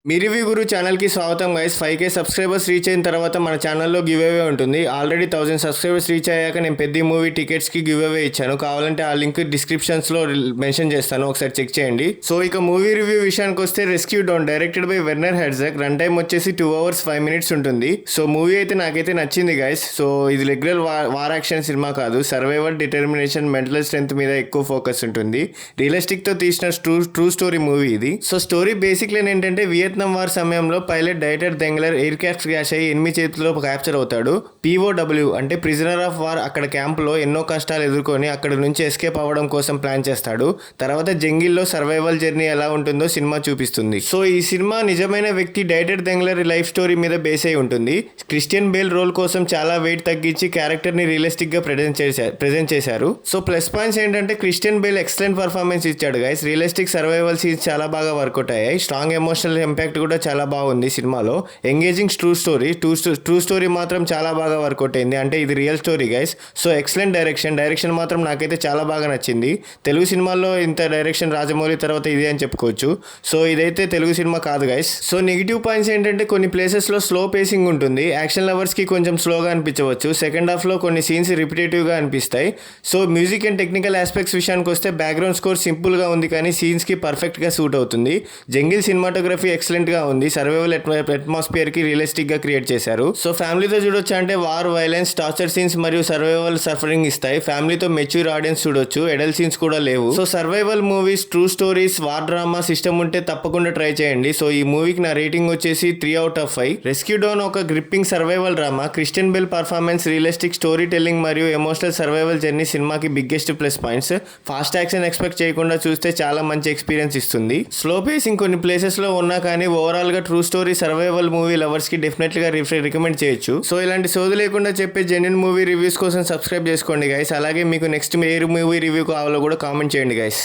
మీ review గురు ఛానల్కి స్వాగతం guys. 5K subscribers reach అయిన తర్వాత మన ఛానల్లో గివ్ అవే ఉంటుంది. ఆల్రెడీ 1000 సబ్స్క్రైబర్స్ రీచ్ అయ్యాక నేను పెద్ద మూవీ టికెట్స్కి గివ్ అవే ఇచ్చాను. కావాలంటే ఆ లింక్ డిస్క్రిప్షన్స్లో మెన్షన్ చేస్తాను, ఒకసారి చెక్ చేయండి. సో ఇక మూవీ రివ్యూ విషయానికి వస్తే rescue dawn directed by Werner Herzog. Run time వచ్చేసి 2 hours 5 minutes ఉంటుంది. సో మూవీ అయితే నాకైతే నచ్చింది గైస్. సో ఇది రెగ్యులర్ వార్ యాక్షన్ సినిమా కాదు, సర్వైవల్, డిటర్మినేషన్, మెంటల్ స్ట్రెంత్ మీద ఎక్కువ ఫోకస్ ఉంటుంది. రియలిస్టిక్తో తీసిన ట్రూ స్టోరీ మూవీ ఇది. సో స్టోరీ బేసిక్ లైన్ ఏంటంటే, వియత్నాం వార్ సమయంలో pilot Dieter Dengler aircraft crash అయ్యి ఎనిమి చేతిలో క్యాప్చర్ అవుతాడు. POW అంటే ప్రిజనర్ ఆఫ్ వార్. అక్కడ క్యాంపులో ఎన్నో కష్టాలు ఎదుర్కొని అక్కడ నుంచి ఎస్కేప్ అవ్వడం కోసం ప్లాన్ చేస్తాడు. తర్వాత జంగిల్లో సర్వైవల్ జర్నీ ఎలా ఉంటుందో సినిమా చూపిస్తుంది. సో ఈ సినిమా నిజమైన వ్యక్తి డైటర్ దెంగ్లర్ లైఫ్ స్టోరీ మీద బేస్ అయి ఉంటుంది. క్రిస్టియన్ బేల్ రోల్ కోసం చాలా వెయిట్ తగ్గించి క్యారెక్టర్ని రియలిస్టిక్ గా ప్రెజెంట్ చేశారు. సో ప్లస్ పాయింట్స్ ఏంటంటే, క్రిస్టియన్ బేల్ ఎక్సలెంట్ పర్ఫార్మెన్స్ ఇచ్చాడు గైస్. రియలిస్టిక్ సర్వైవల్ సీన్స్ చాలా బాగా వర్కౌట్ అయ్యాయి. స్ట్రాంగ్ ఎమోషనల్ ఇంపాక్ట్ కూడా చాలా బాగుంది సినిమాలో. ఎంగేజింగ్ ట్రూ స్టోరీ మాత్రం చాలా బాగా వర్కౌట్ అయింది. అంటే ఇది real story guys. So excellent direction మాత్రం నాకైతే చాలా బాగా నచ్చింది. తెలుగు సినిమాల్లో ఇంత డైరెక్షన్ రాజమౌళి తర్వాత ఇదే అని చెప్పుకోవచ్చు. సో ఇదైతే తెలుగు సినిమా కాదు గైస్. సో నెగిటివ్ పాయింట్స్ ఏంటంటే, కొన్ని ప్లేసెస్లో స్లో పేసింగ్ ఉంటుంది. యాక్షన్ లవర్స్కి కొంచెం స్లోగా అనిపించవచ్చు. సెకండ్ హాఫ్లో కొన్ని సీన్స్ రిపిటేటివ్గా అనిపిస్తాయి. So music and technical aspects విషయానికి వస్తే, బ్యాక్గ్రౌండ్ స్కోర్ సింపుల్గా ఉంది కానీ సీన్స్కి పర్ఫెక్ట్గా సూట్ అవుతుంది. జంగిల్ సినిమాటోగ్రఫీ ఎక్సలెంట్గా ఉంది. సర్వైవల్ అట్మాస్ఫియర్కి రియలిస్టిక్గా క్రియేట్ చేశారు. సో ఫ్యామిలీతో చూడొచ్చు. అంటే వార్, వైలెన్స్, టార్చర్ సీన్స్ మరియు సర్వైవల్ సఫరింగ్ ఇస్తాయి. ఫ్యామిలీతో మెచ్యూర్ ఆడియన్స్ చూడొచ్చు. ఎడల్ సీన్స్ కూడా లేవు. So survival movies, true stories, war drama system ఉంటే తప్పకుండా ట్రై చేయండి. సో ఈ మూవీకి నా రేటింగ్ వచ్చేసి 3 out of 5. రెస్క్యూ డాన్ ఒక gripping survival drama. Christian bell performance, realistic story telling మరియు ఎమోషనల్ సర్వైవల్ జర్నీ సినిమాకి biggest plus points. Fast action expect చేయకుండా చూస్తే చాలా మంచి ఎక్స్పీరియన్స్ ఇస్తుంది. స్లో పేసింగ్ కొన్ని ప్లేసెస్ లో ఉన్నా కానీ ఓవరాల్ గా true story survival movie lovers కి డెఫినెట్లీ గా రికమెండ్ చేయొచ్చు. సో ఇలాంటి సోది లేకుండా చెప్పే జెన్యూన్ మూవీ రివ్యూస్ కోసం సబ్స్క్రైబ్ చేసుకోండి గైస్. అలాగే మీకు నెక్స్ట్ ఏ మూవీ రివ్యూ కావాలో కూడా కామెంట్ చేయండి గైస్.